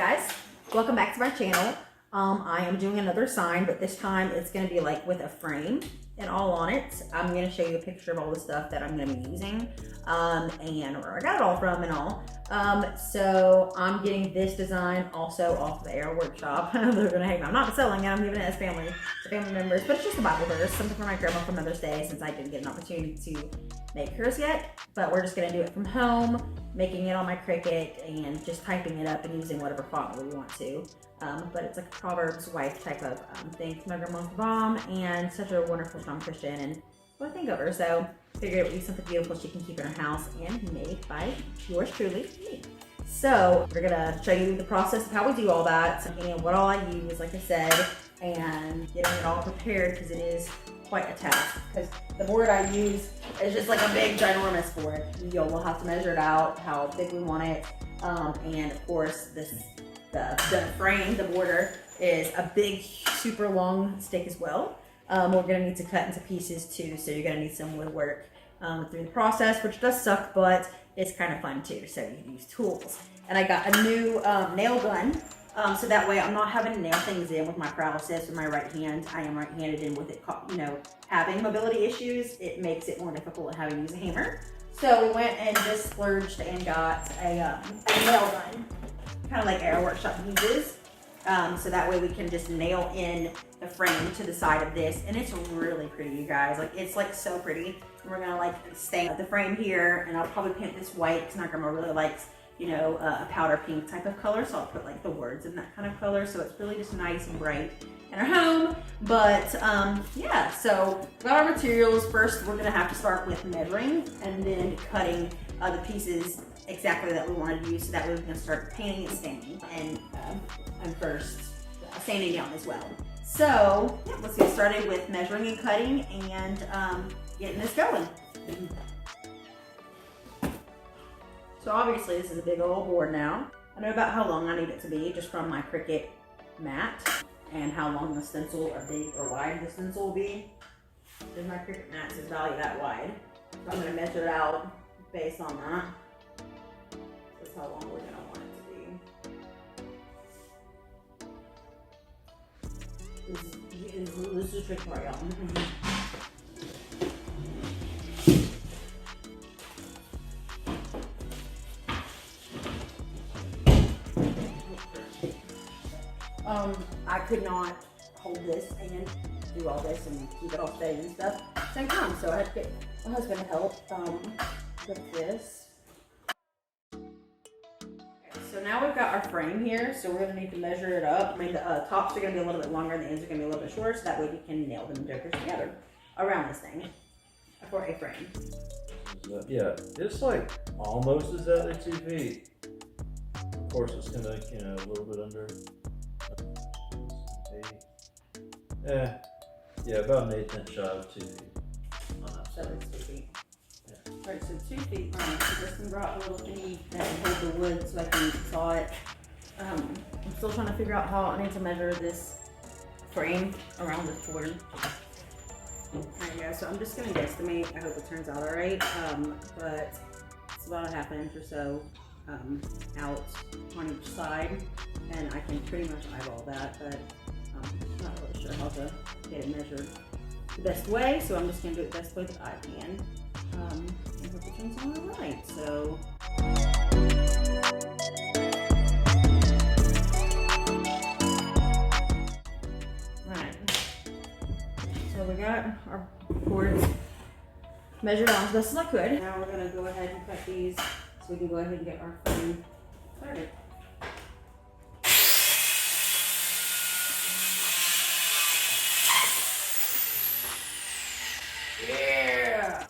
guys, welcome back to my channel. I am doing another sign, but this time it's going to be like with a frame and all on it. I'm going to show you a picture of all the stuff that I'm going to be using and where I got it all from and all. So I'm getting this design also off the Air Workshop. They're going to hang. I'm not selling it. I'm giving it as family members, but it's just a Bible verse, something for my grandma for Mother's Day, since I didn't get an opportunity to make hers yet. But we're just going to do it from home, making it on my Cricut and just typing it up and using whatever font we want to. But it's like a Proverbs wife type of thing. My grandma's the bomb and such a wonderful, strong Christian, and what I think of her. So figured it would be something beautiful she can keep in her house and made by yours truly, me. So we're gonna show you the process of how we do all that and what all I use, like I said, and getting it all prepared because it is quite a task. Because the board I use is just like a big, ginormous board. We'll have to measure it out, how big we want it, and of course the frame, the border, is a big, super long stick as well. We're gonna need to cut into pieces too, so you're gonna need some woodwork through the process, which does suck, but it's kind of fun too, so you can use tools. And I got a new nail gun, so that way I'm not having to nail things in with my paralysis with my right hand. I am right-handed, and with it, having mobility issues, it makes it more difficult having to use a hammer. So we went and just splurged and got a nail gun, kind of like Air Workshop uses. So that way we can just nail in the frame to the side of this, and it's really pretty, you guys. Like, it's like so pretty. And we're gonna like stain the frame here, and I'll probably paint this white because my grandma really likes, a powder pink type of color. So I'll put like the words in that kind of color, so it's really just nice and bright in our home. But yeah, so we got our materials. First, we're gonna have to start with measuring and then cutting the pieces exactly that we wanted to use, so that way we can start painting and staining, and first sanding down as well. So yeah, let's get started with measuring and cutting and getting this going. So obviously this is a big old board now. I know about how long I need it to be just from my Cricut mat and how long the stencil or big or wide the stencil will be. Because my Cricut mat is value that wide. So I'm gonna measure it out based on that. That's how long we're gonna want it to be. This is a trick part, y'all. I could not hold this and do all this and keep it all steady and stuff at the same time, so I had to get my husband to help with this. So now we've got our frame here, so we're gonna need to measure it up. I mean, the tops are gonna be a little bit longer and the ends are gonna be a little bit shorter, so that way we can nail them jokers together around this thing for a frame. Yeah, it's like almost exactly 2 feet. Of course, it's gonna, a little bit under. Yeah, about an 1/8 inch shy of 2 feet. So it's 2 feet. Yeah. Alright, so 2 feet. Kristen brought a little thingy that will hold the wood so I can saw it. I'm still trying to figure out how I need to measure this frame around this board. Alright, guys, so I'm just gonna guesstimate. I hope it turns out alright. But it's about a 1/2 inch or so out on each side, and I can pretty much eyeball that, but I'm not really sure how to get it measured the best way, so I'm just going to do it the best way that I can. And hope it turns out alright. So right. So we got our boards measured out as best as I could. Now we're going to go ahead and cut these so we can go ahead and get our frame started. Yeah.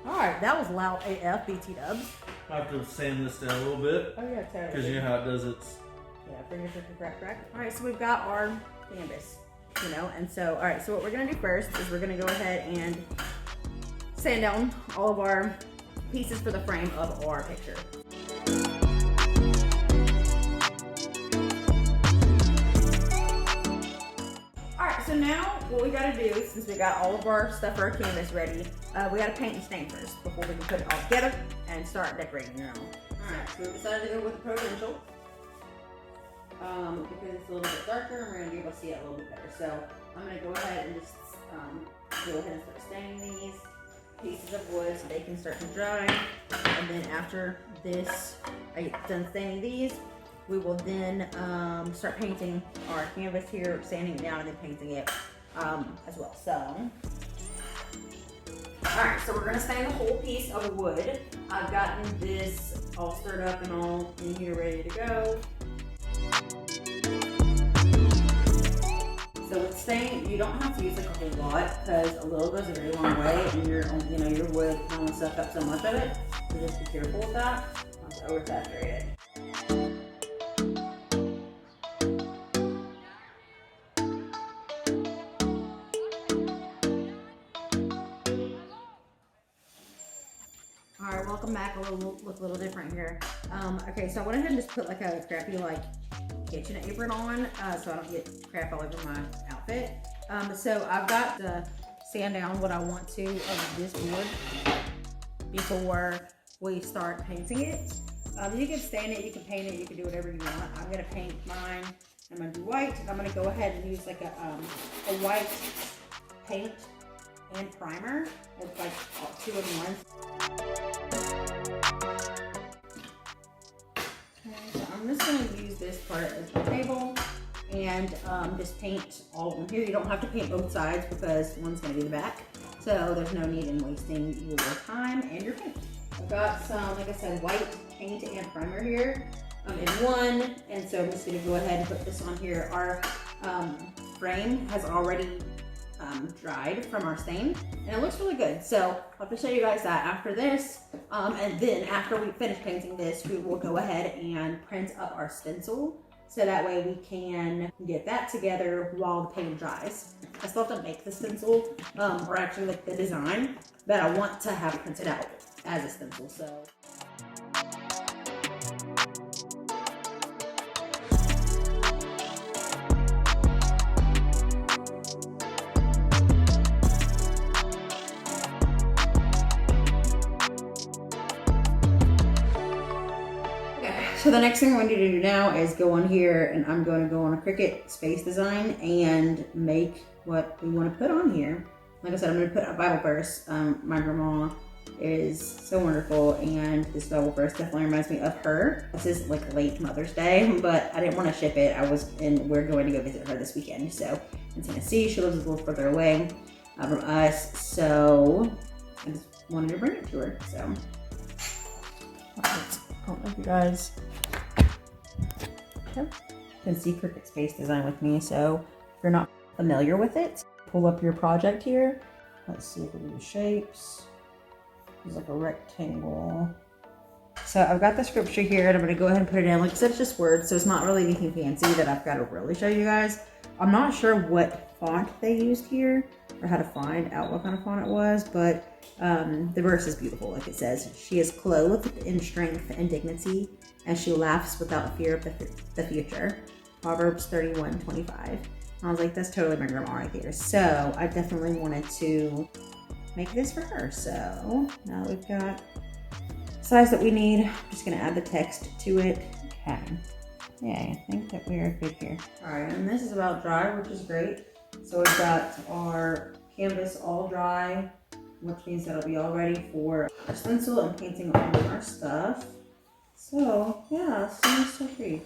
Alright, that was loud AF, BT dubs. I have to sand this down a little bit. Oh yeah, totally. Because you know how it does its... Yeah, fingers crack. Alright, so we've got our canvas, and so, alright, so what we're going to do first is we're going to go ahead and sand down all of our pieces for the frame of our picture. so now what we gotta do, since we got all of our stuff for our canvas ready, we gotta paint and stain first before we can put it all together and start decorating your own. Alright, so we decided to go with the Provincial. Because it's a little bit darker, we're gonna be able to see it a little bit better. So I'm gonna go ahead and just go ahead and start staining these pieces of wood so they can start to dry. And then after this, I get done staining these, we will then start painting our canvas here, sanding it down and then painting it as well. So, alright, so we're gonna stain the whole piece of wood. I've gotten this all stirred up and all in here ready to go. So with stain, you don't have to use like a whole lot because a little goes a very long way, and your wood can only suck up so much of it. So just be careful with that. Not to oversaturate it. All right, welcome back. Look a little different here. Okay, so I went ahead and just put like a crappy kitchen apron on so I don't get crap all over my outfit. So I've got to sand down what I want to of this wood before we start painting it. You can sand it, you can paint it, you can do whatever you want. I'm gonna paint mine. I'm gonna do white, and I'm gonna go ahead and use like a white paint and primer. It's like 2 in 1. Okay, so I'm just gonna use this part as the table and just paint all of them here. You don't have to paint both sides because one's gonna be the back. So there's no need in wasting your time and your paint. I've got some, like I said, white paint and primer here in one. And so I'm just gonna go ahead and put this on here. Our frame has already dried from our stain and it looks really good. So I'll have to show you guys that after this. And then after we finish painting this, we will go ahead and print up our stencil. So that way we can get that together while the paint dries. I still have to make the stencil, or actually like the design that I want to have printed out as a stencil. So. So the next thing I want you to do now is go on here, and I'm going to go on a Cricut space design and make what we want to put on here. Like I said, I'm going to put a Bible verse. My grandma is so wonderful, and this Bible verse definitely reminds me of her. This is like late Mother's Day, but I didn't want to ship it. We're going to go visit her this weekend. So in Tennessee, she lives a little further away from us. So I just wanted to bring it to her. So I don't know if you guys can see Cricut Space Design with me. So if you're not familiar with it, pull up your project here. Let's see if we do shapes. It's like a rectangle. So I've got the scripture here, and I'm going to go ahead and put it in. Like I said, it's just words, so it's not really anything fancy that I've got to really show you guys. I'm not sure what font they used here or how to find out what kind of font it was, but the verse is beautiful. Like it says, she is clothed in strength and dignity, and she laughs without fear of the future. Proverbs 31:25. I was like, that's totally my grandma right there. So I definitely wanted to make this for her. So now we've got the size that we need. I'm just gonna add the text to it. Okay. Yeah, I think that we are good here. All right, and this is about dry, which is great. So we've got our canvas all dry, which means that it'll be all ready for our stencil and painting all of our stuff. So yeah, so pretty.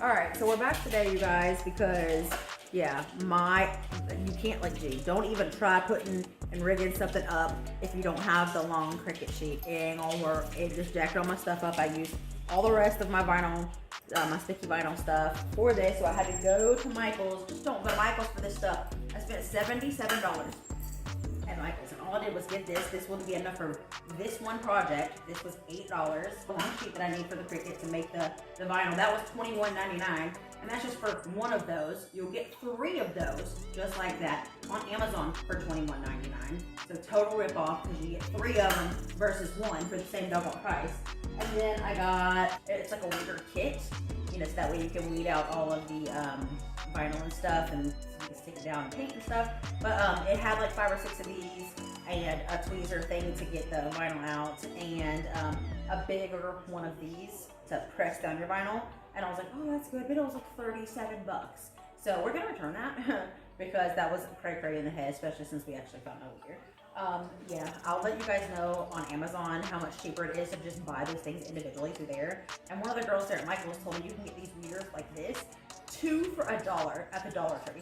All right, so we're back today, you guys, because yeah, you can't don't even try putting and rigging something up if you don't have the long Cricut sheet. It ain't gonna work. It just jacked all my stuff up. I used all the rest of my vinyl, my sticky vinyl stuff for this, so I had to go to Michael's. Just don't go to Michael's for this stuff. I spent $77 at Michael's, and all I did was get this. This wouldn't be enough for this one project. This was $8. The long sheet that I need for the Cricut to make the vinyl, that was $21.99. And that's just for one of those. You'll get 3 of those, just like that, on Amazon for $21.99. So total ripoff, because you get 3 of them versus 1 for the same double price. And then I got, it's like a weeder kit, so that way you can weed out all of the vinyl and stuff, and so you can stick it down and paint and stuff. But it had like 5 or 6 of these, and a tweezer thing to get the vinyl out, and a bigger one of these to press down your vinyl. And I was like, oh, that's good, but it was like 37 bucks. So we're gonna return that because that was cray in the head, especially since we actually found out here. Yeah, I'll let you guys know on Amazon how much cheaper it is to just buy those things individually through there. And one of the girls there at Michael's told me you can get these weeders like this, 2 for $1 at the Dollar Tree.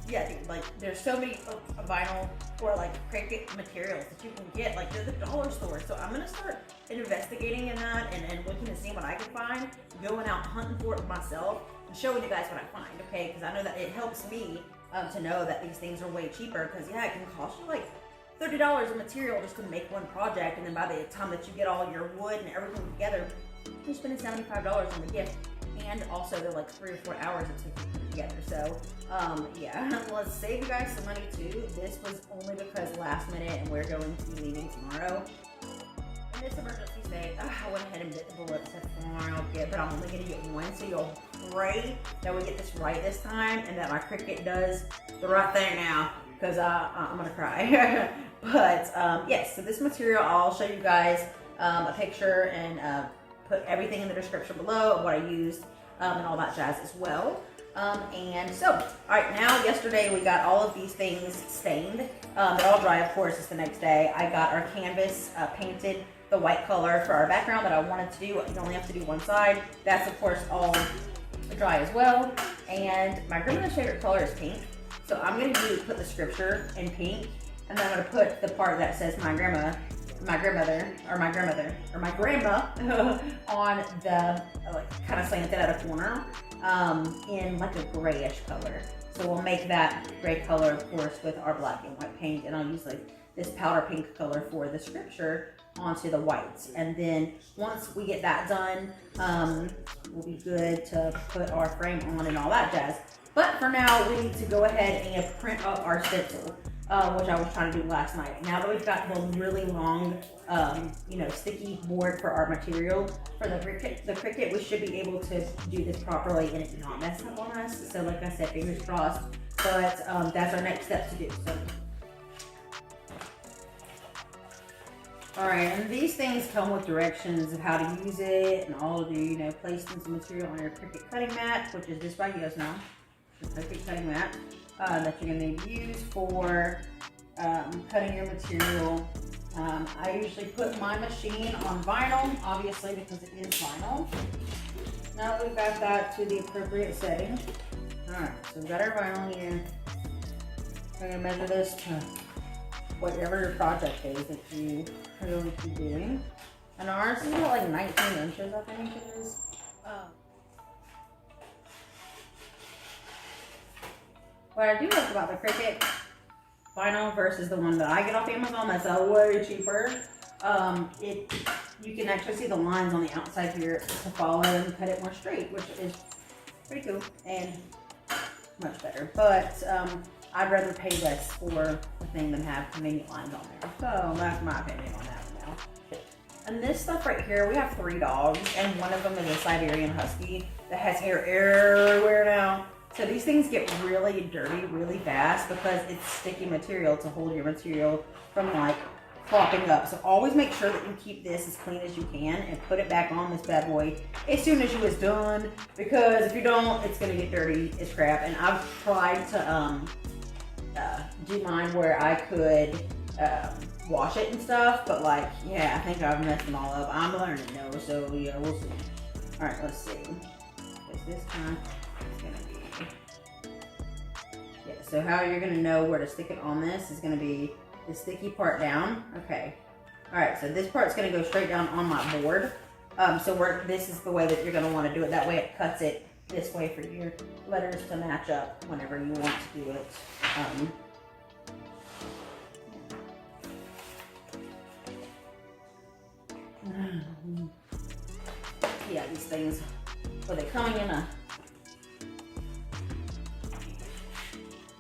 Yeah, dude, like there's so many vinyl or like Cricut materials that you can get like there's a dollar store. So I'm gonna start investigating in that and looking to see what I can find, going out hunting for it myself and showing you guys what I find, okay? Because I know that it helps me to know that these things are way cheaper, because yeah, it can cost you like $30 of material just to make one project, and then by the time that you get all your wood and everything together, you're spending $75 on the gift, and also they're like 3 or 4 hours it takes to put it together. So yeah, let's save you guys some money too. This was only because last minute, and we're going to be leaving tomorrow. In this emergency state, I went ahead and bit the bullet and said, fine, I'll get, but I'm only gonna get one, so you'll pray that we get this right this time and that my Cricut does the right thing now, because I'm gonna cry. But yes, so this material, I'll show you guys a picture and put everything in the description below of what I used and all that jazz as well. And so, all right, now yesterday we got all of these things stained. They're all dry, of course, it's the next day. I got our canvas painted the white color for our background that I wanted to do. You only have to do one side. That's, of course, all dry as well. And my grandmother's favorite color is pink. So I'm going to put the scripture in pink. And then I'm going to put the part that says my grandma on the like kind of slanted at a corner in like a grayish color. So we'll make that gray color, of course, with our black and white paint, and I'll use like this powder pink color for the scripture onto the whites. And then once we get that done, we'll be good to put our frame on and all that jazz. But for now, we need to go ahead and print up our stencil, which I was trying to do last night. Now that we've got the really long, sticky board for our material for the Cricut, we should be able to do this properly and it not mess up on us. So like I said, fingers crossed. But that's our next step to do. So. All right, and these things come with directions of how to use it and all of the, placing some material on your Cricut cutting mat, which is this by Yo's now. The Cricut cutting mat that you're going to use for cutting your material. I usually put my machine on vinyl, obviously, because it is vinyl. Now that we've got that to the appropriate setting. All right, so we've got our vinyl here. We're going to measure this to whatever your project is that you are going to be doing. And ours is about like 19 inches, I think it is. What I do like about the Cricut vinyl versus the one that I get off Amazon, that's way cheaper. You can actually see the lines on the outside here to follow and cut it more straight, which is pretty cool and much better. But I'd rather pay less for the thing than have convenient lines on there. So that's my opinion on that one now. And this stuff right here, we have 3 dogs, and one of them is a Siberian Husky that has hair everywhere now. So these things get really dirty really fast because it's sticky material to hold your material from like flopping up. So always make sure that you keep this as clean as you can and put it back on this bad boy as soon as you is done, because if you don't, it's gonna get dirty as crap. And I've tried to do mine where I could wash it and stuff, but like, yeah, I think I've messed them all up. I'm learning though, so yeah, we'll see. All right, let's see. This time it's gonna be. Yeah, so how you're gonna know where to stick it on this is gonna be the sticky part down. Okay. All right, so this part's gonna go straight down on my board. This is the way that you're gonna wanna do it. That way it cuts it this way for your letters to match up whenever you want to do it. Yeah, these things, well, they're coming in a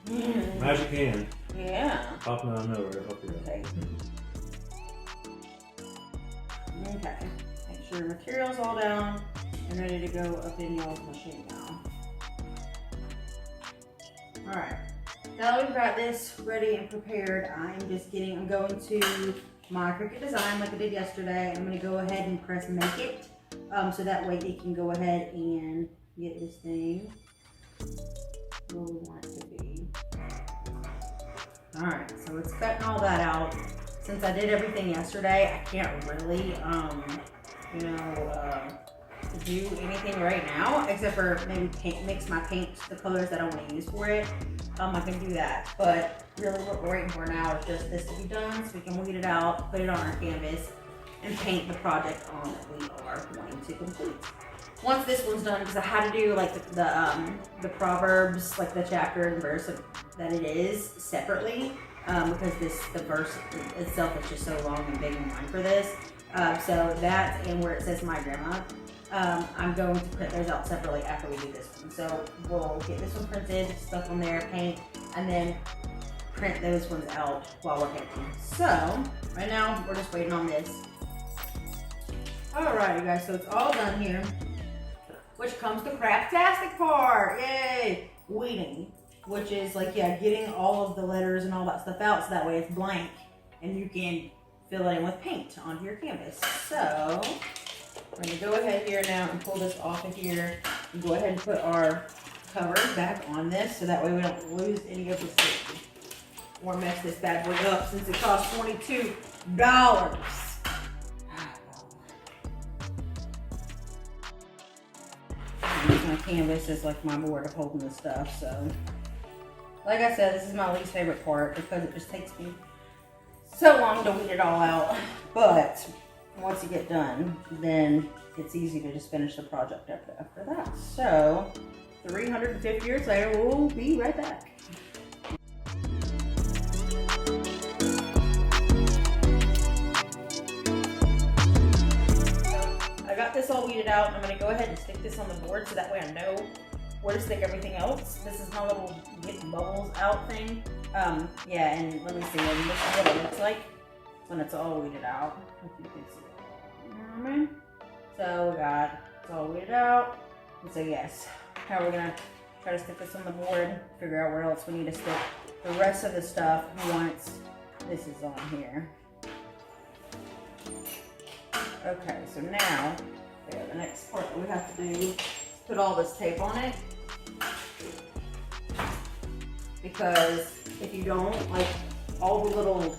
Magic hand. Yeah. Popping out of nowhere to help you out. Okay. Okay. Make sure your material's all down and ready to go up in y'all's machine now. Alright, now that we've got this ready and prepared, I'm going to my Cricut design like I did yesterday. I'm going to go ahead and press make it, so that way it can go ahead and get this thing where we want it to be. Alright, so it's cutting all that out. Since I did everything yesterday, I can't really, do anything right now, except for maybe mix my paints, the colors that I want to use for it. I can do that, but really what we're waiting for now is just this to be done so we can weed it out, put it on our canvas, and paint the project on that we are wanting to complete. Once this one's done, because I had to do like the Proverbs, like the chapter and verse that it is separately, because the verse itself is just so long and big and wide for this. So that and where it says my grandma, I'm going to print those out separately after we do this one. So we'll get this one printed, stuff on there, paint, and then print those ones out while we're painting. So right now we're just waiting on this. Alright, you guys, so it's all done here, which comes the craftastic part. Yay! Weeding, which is like, getting all of the letters and all that stuff out so that way it's blank and you can fill it in with paint onto your canvas. So we're going to go ahead here now and pull this off of here and go ahead and put our cover back on this so that way we don't lose any of the safety or mess this bad boy up since it costs $22. My canvas is like my board of holding the stuff, so like I said, this is my least favorite part because it just takes me so long to weed it all out, but once you get done, then it's easy to just finish the project after that. So 350 years later, we'll be right back. I got this all weeded out, and I'm going to go ahead and stick this on the board so that way I know where to stick everything else. This is my little get bubbles out thing. And let me see, this is what it looks like when it's all weeded out. If you can see it. You know what I mean? So we got it's all weeded out. And so yes, now we're going to try to stick this on the board, figure out where else we need to stick the rest of the stuff once this is on here. Okay, so now, the next part that we have to do is put all this tape on it. Because if you don't, like all the little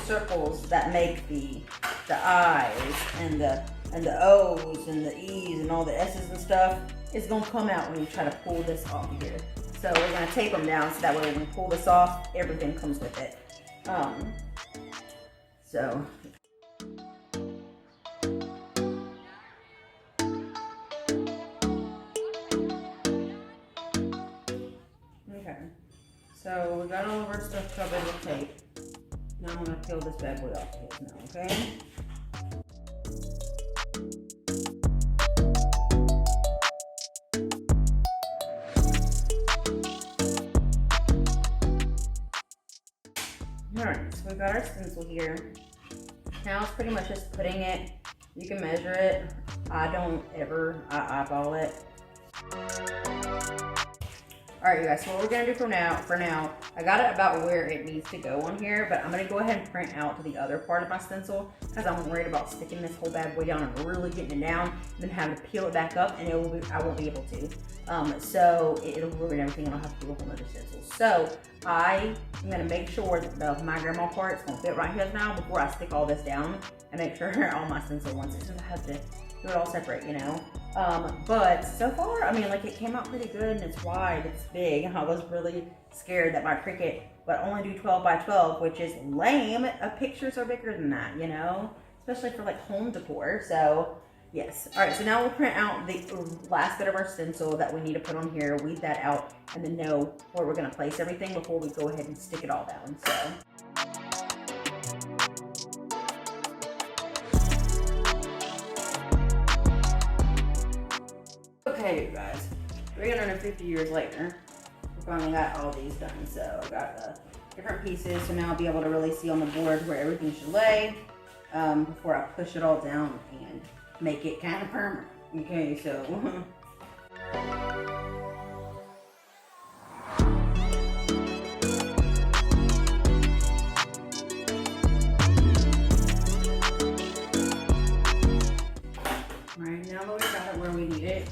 circles that make the I's and the O's and the E's and all the S's and stuff is gonna come out when you try to pull this off of here. So we're gonna tape them down so that way when we pull this off, everything comes with it. So we got all of our stuff covered with tape. Now I'm gonna peel this bad boy off of his now, okay? Alright, so we got our stencil here. Now it's pretty much just putting it, you can measure it. I don't ever, I eyeball it. Alright you guys, so what we're going to do for now, I got it about where it needs to go on here, but I'm going to go ahead and print out to the other part of my stencil because I'm worried about sticking this whole bad boy down and really getting it down and then having to peel it back up and I won't be able to. So it'll ruin everything and I'll have to do a whole other stencil. So I am going to make sure that the my grandma part is going to fit right here now before I stick all this down and make sure all my stencil wants it. So I have to do it all separate, you know. But so far, I mean, like it came out pretty good and it's wide, it's big. I was really scared that my Cricut would only do 12 by 12, which is lame. Pictures are bigger than that, you know, especially for like home decor. So yes. All right, so now we'll print out the last bit of our stencil that we need to put on here, weed that out, and then know where we're gonna place everything before we go ahead and stick it all down, so. Okay, you guys, 350 years later, we finally got all these done. So I got the different pieces, so now I'll be able to really see on the board where everything should lay before I push it all down and make it kind of permanent. Okay, so it,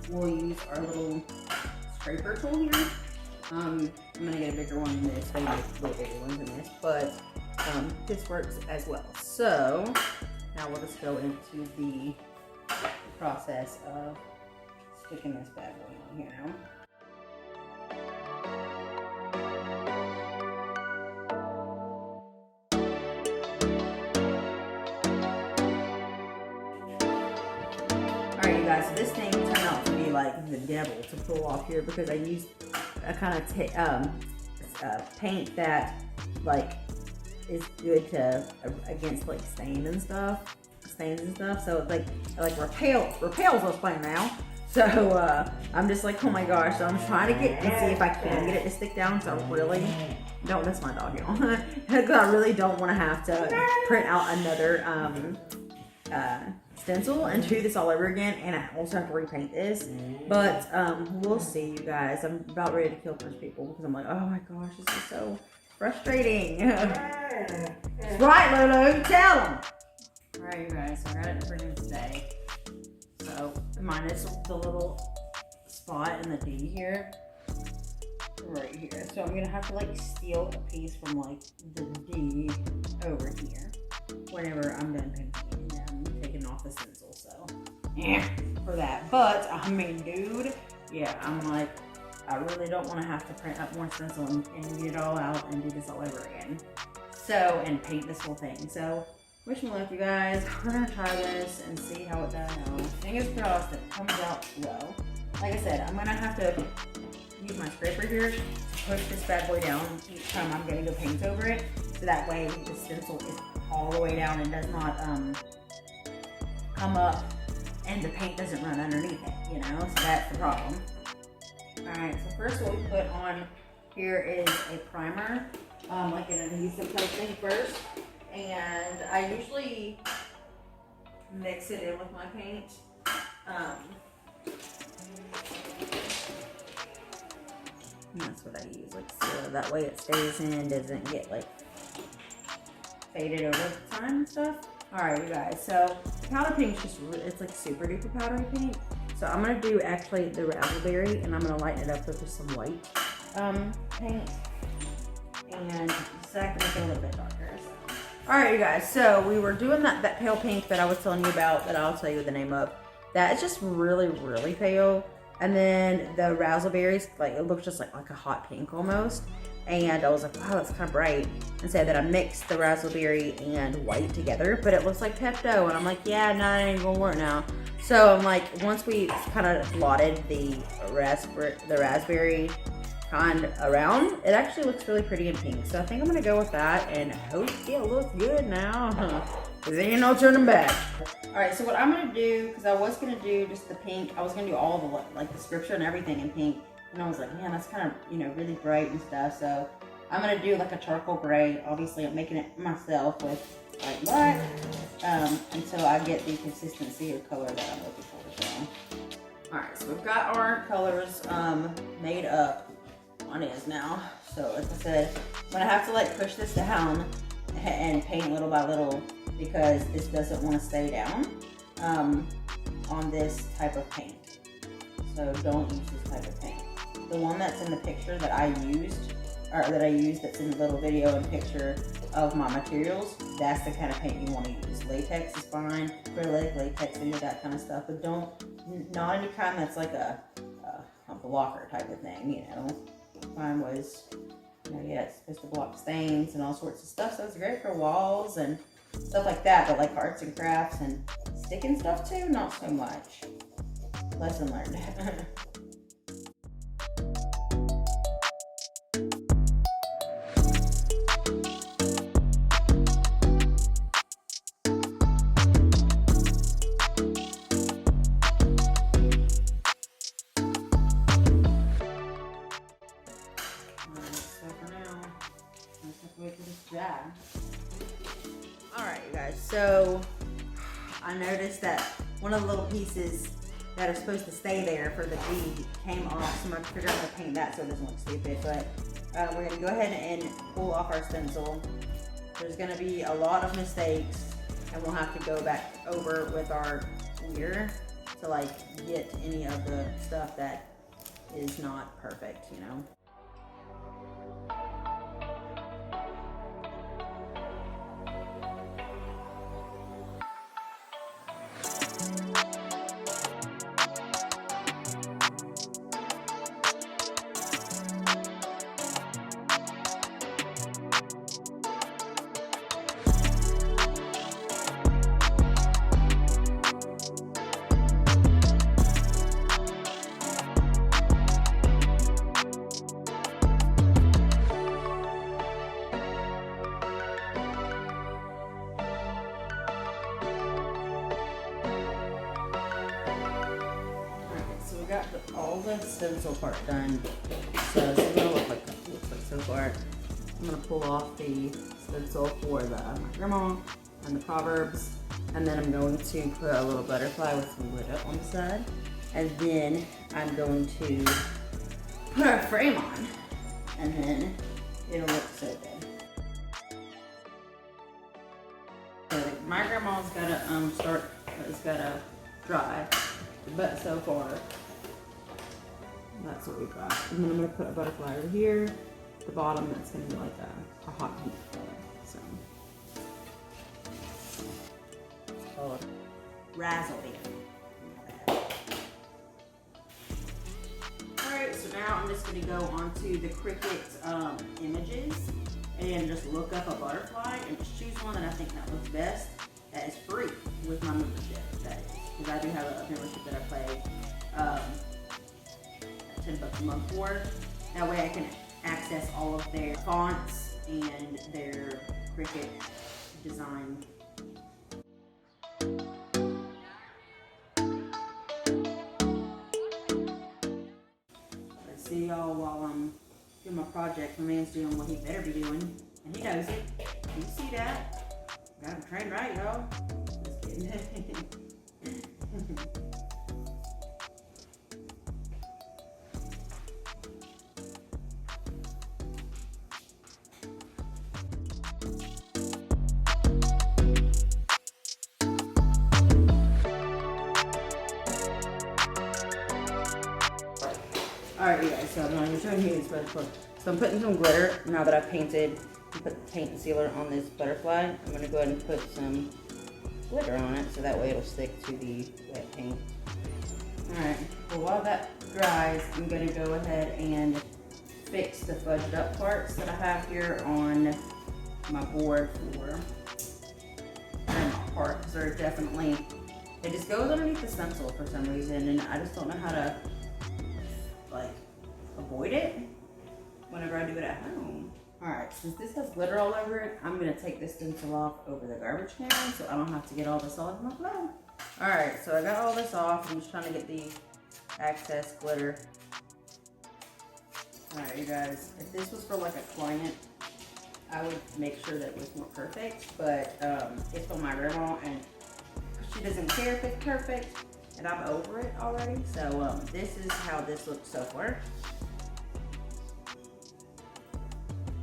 we'll use our little scraper tool here. I'm gonna get a bigger one than this. They make little bigger ones than this, but this works as well. So now we'll just go into the process of sticking this bad boy on here now. Alright, you guys, so this thing turned out to be like the devil to pull off here because I used a kind of paint that like is good to against like stains and stuff. So it like repels those things now. So I'm just like, oh my gosh. So I'm trying to get and see if I can get it to stick down. So I really don't miss my dog, y'all. Because I really don't want to have to print out another stencil and do this all over again, and I also have to repaint this. But we'll see, you guys. I'm about ready to kill a bunch of people because I'm like, oh my gosh, this is so frustrating. That's right, Lulu, tell them. All right, you guys, so I got it printed today. So minus the little spot in the D here, right here. So I'm gonna have to like steal a piece from like the D over here whenever I'm done painting it and taking off the stencil. So yeah, for that. But I mean, dude, yeah, I'm like, I really don't want to have to print up more stencil and get it all out and do this all over again. So, and paint this whole thing. So wish me luck, you guys. We're gonna try this and see how it does. Fingers crossed that it comes out well. Like I said, I'm gonna have to use my scraper here to push this bad boy down each time I'm getting the paint over it, so that way the stencil is all the way down and does not come up and the paint doesn't run underneath it, you know? So that's the problem. Alright, so first what we put on here is a primer, like an adhesive type thing first. And I usually mix it in with my paint. And that's what I use, like, so that way it stays in, doesn't get like faded over time and stuff. Alright, you guys, so powder paint is just, it's like super duper powdery paint. So I'm gonna do actually the raspberry, and I'm gonna lighten it up with just some white paint. And so I can make it a little bit darker. So. Alright, you guys, so we were doing that pale pink that I was telling you about, that I'll tell you the name of. That is just really, really pale. And then the raspberries, like, it looks just like a hot pink almost. And I was like, wow, that's kind of bright. And so then I mixed the raspberry and white together, but it looks like Pepto. And I'm like, yeah, no, it ain't gonna work now. So I'm like, once we kind of blotted the raspberry kind around, it actually looks really pretty in pink. So I think I'm gonna go with that and hope it looks good now. Cause there ain't no turning back. All right, so what I'm gonna do, cause I was gonna do just the pink, I was gonna do all the like the scripture and everything in pink. And I was like, man, that's kind of, you know, really bright and stuff. So I'm gonna do like a charcoal gray. Obviously I'm making it myself with like black, until I get the consistency of color that I'm looking for. So, all right, so we've got our colors made up on is now. So like I said, I'm gonna have to like push this down and paint little by little because this doesn't want to stay down on this type of paint. So don't use this type of paint. The one that's in the picture that I used, or that I used that's in the little video and picture of my materials, that's the kind of paint you want to use. Latex is fine, acrylic, latex, any of that kind of stuff, but not any kind that's like a blocker type of thing, you know. Mine was, you know, yeah, it's supposed to block stains and all sorts of stuff, so it's great for walls and stuff like that, but like arts and crafts and sticking stuff too, not so much. Lesson learned. Alright, you guys, so I noticed that one of the little pieces that are supposed to stay there for the D came off, so I'm going to figure out how to paint that so it doesn't look stupid, but we're going to go ahead and pull off our stencil. There's going to be a lot of mistakes, and we'll have to go back over with our clear to like get any of the stuff that is not perfect, you know. Got all the stencil part done, so this is what it looks like so far. I'm gonna pull off the stencil for the my grandma and the Proverbs, and then I'm going to put a little butterfly with some glitter on the side, and then I'm going to put our frame on, and then it'll look so good. So my grandma's gotta it's gotta dry, but so far that's what we've got. And then I'm going to put a butterfly over here. The bottom, that's going to be like a hot heat color. So, called Razzle. Alright, so now I'm just going to go onto the Cricut images and just look up a butterfly and just choose one that I think that looks best. That is free with my membership. That is, because I do have a membership that I pay. $10 a month for. That way I can access all of their fonts and their Cricut design. Let's see y'all while I'm doing my project. My man's doing what he better be doing, and he knows it. You see that? Got him trained right, y'all. Just kidding. Alright, you guys, so I'm going to show you this butterfly. So I'm putting some glitter now that I've painted and put the paint and sealer on this butterfly. I'm going to go ahead and put some glitter on it so that way it'll stick to the wet paint. Alright, well while that dries, I'm going to go ahead and fix the fudged up parts that I have here on my board for grandma part, because they're definitely, it just goes underneath the stencil for some reason, and I just don't know how to like avoid it whenever I do it at home. Alright, since this has glitter all over it, I'm going to take this stencil off over the garbage can so I don't have to get all this all over my phone. Alright, so I got all this off. I'm just trying to get the excess glitter. Alright, you guys, if this was for like a client, I would make sure that it was more perfect, but it's for my grandma and she doesn't care if it's perfect. And I'm over it already, so this is how this looks so far.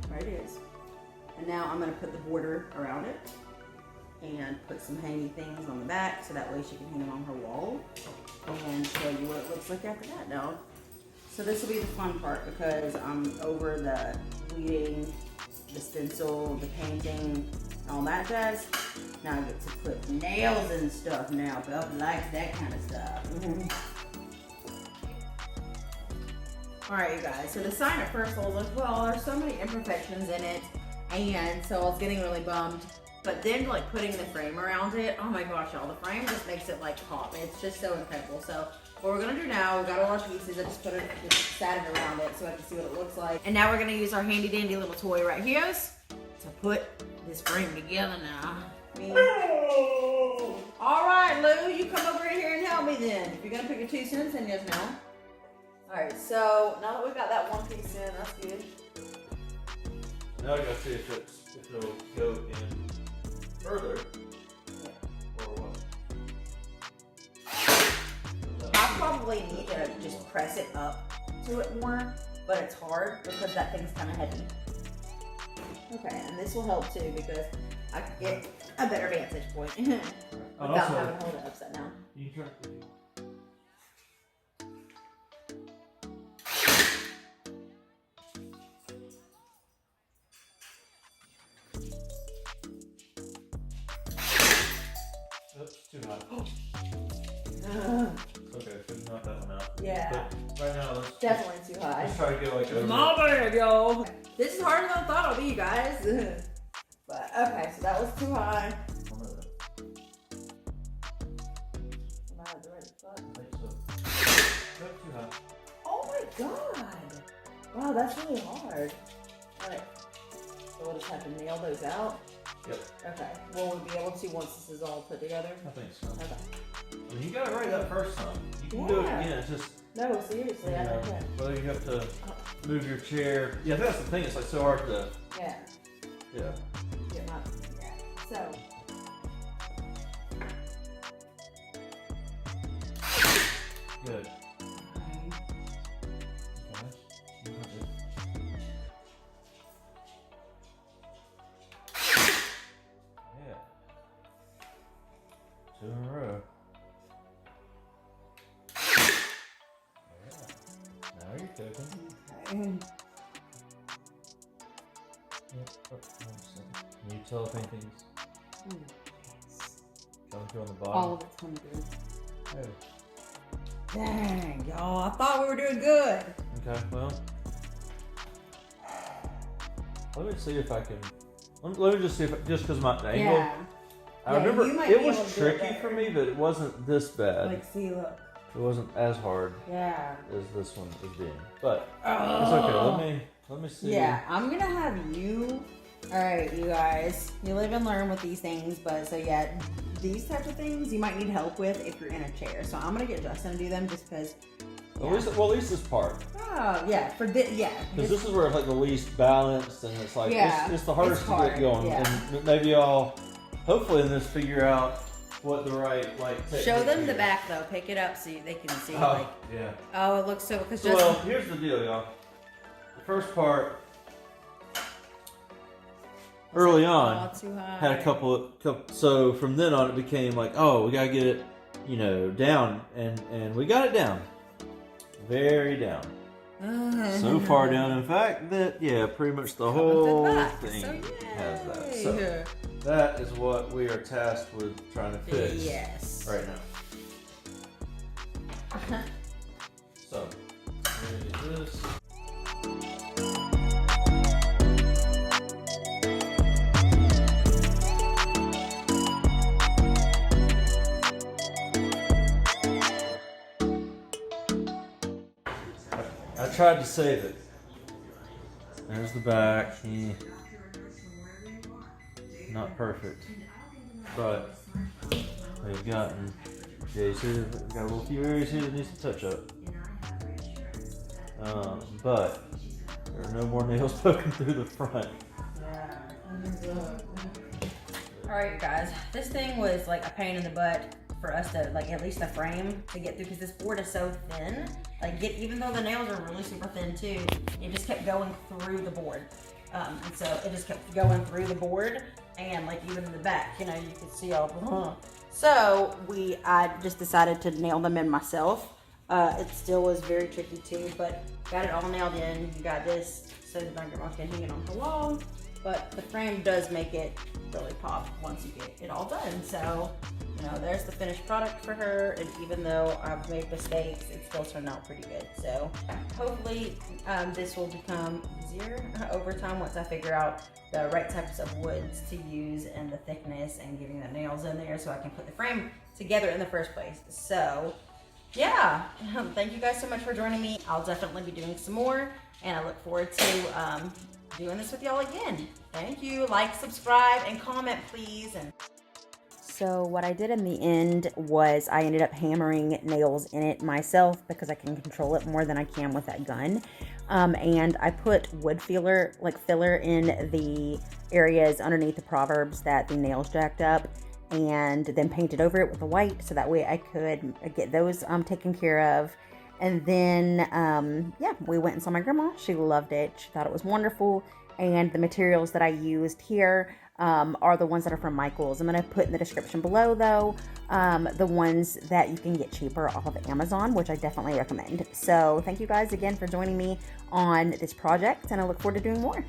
There it is. And now I'm going to put the border around it and put some hanging things on the back so that way she can hang them on her wall and show you what it looks like after that now. So this will be the fun part because I'm over the bleeding, the stencil, the painting, and all that jazz. Now I get to put nails and stuff now. Belle likes that kind of stuff. Alright, you guys, so the sign at first I was like, well, there's so many imperfections in it, and so I was getting really bummed. But then, like, putting the frame around it, oh my gosh, y'all, the frame just makes it, like, pop. It's just so incredible. So what we're going to do now, we got all our pieces. I just sat it around it so I can see what it looks like. And now we're going to use our handy dandy little toy right here to put this frame together now. All right, Lou, you come over here and help me then. If you're going to put your 2 cents in, yes, now. All right, so now that we've got that one piece in, that's good. Now I gotta see if it'll go in further. Or what? I probably need to just press it up to it more, but it's hard because that thing's kind of heavy. Okay, and this will help too because I can get a better vantage point without having to hold it upside down. You drink it. high. Okay, should knock that one out. Yeah. But right now, Definitely too high. let's try to go like over. My bad, y'all. This is harder than I thought it would be, you guys. But okay, so that was too high. Am I at the right spot? I think so. Not too high. Oh my god! Wow, that's really hard. Alright. So we'll just have to nail those out? Yep. Okay. Will we be able to once this is all put together? I think so. Okay. I mean, you got it right that first time. You can do it again. It's just, No, seriously, I don't know. whether you have to move your chair. Yeah, that's the thing. It's like so hard to. Yeah. Yeah. Get my, yeah. So. Good. Yeah. 2 in a row. Yeah. Now you're cooking. Okay. Yep. Oh, can you tell if anything's coming through on the bottom? All of it's coming through. Oh. Dang, y'all. I thought we were doing good. Okay, well. Let me see if I can. Let me just see if just because my angle. Yeah. I Yeah, remember you might it be was able to do it tricky better. for me, but it wasn't this bad. Like, see, look. It wasn't as hard Yeah. as this one is being, but it's okay. Let me see. Yeah, I'm gonna have you. All right, you guys. You live and learn with these things, but so yeah, these types of things you might need help with if you're in a chair. So I'm gonna get Justin to do them just because. At least this part, Oh yeah, for this, yeah. because this is where it's like the least balanced, and it's like it's the hardest it's to hard, get going. yeah. And maybe y'all, hopefully, in this figure out what the right technique Show them the is. back though. Pick it up so they can see. Oh, yeah. Oh, it looks so. Because Well, here's the deal, y'all. The first part, early on, too high. had a couple. So from then on, it became like, oh, we gotta get it, down, and we got it down, very down. So far down, in fact, that pretty much the whole thing has that. So that is what we are tasked with trying to fix right now. So, we're gonna do this. I tried to save it. There's the back. Not perfect, but we've gotten. Yeah, you see, we've got a little few areas here that needs to touch up. But there are no more nails poking through the front. Alright, guys. This thing was like a pain in the butt for us to at least the frame to get through because this board is so thin. Even though the nails are really super thin too, it just kept going through the board. And so it just kept going through the board and even in the back, you could see all the. So I just decided to nail them in myself. It still was very tricky too, but got it all nailed in. You got this so the grandma can hang it on the wall. But the frame does make it really pop once you get it all done. So, there's the finished product for her. And even though I've made mistakes, it still turned out pretty good. So hopefully this will become easier over time once I figure out the right types of woods to use and the thickness and getting the nails in there so I can put the frame together in the first place. So yeah, thank you guys so much for joining me. I'll definitely be doing some more and I look forward to doing this with y'all again. Thank you. Like, subscribe, and comment, please. So what I did in the end was I ended up hammering nails in it myself because I can control it more than I can with that gun. And I put wood filler in the areas underneath the Proverbs that the nails jacked up, and then painted over it with the white so that way I could get those taken care of. And then, we went and saw my grandma. She loved it. She thought it was wonderful. And the materials that I used here are the ones that are from Michael's. I'm going to put in the description below, though, the ones that you can get cheaper off of Amazon, which I definitely recommend. So thank you guys again for joining me on this project, and I look forward to doing more.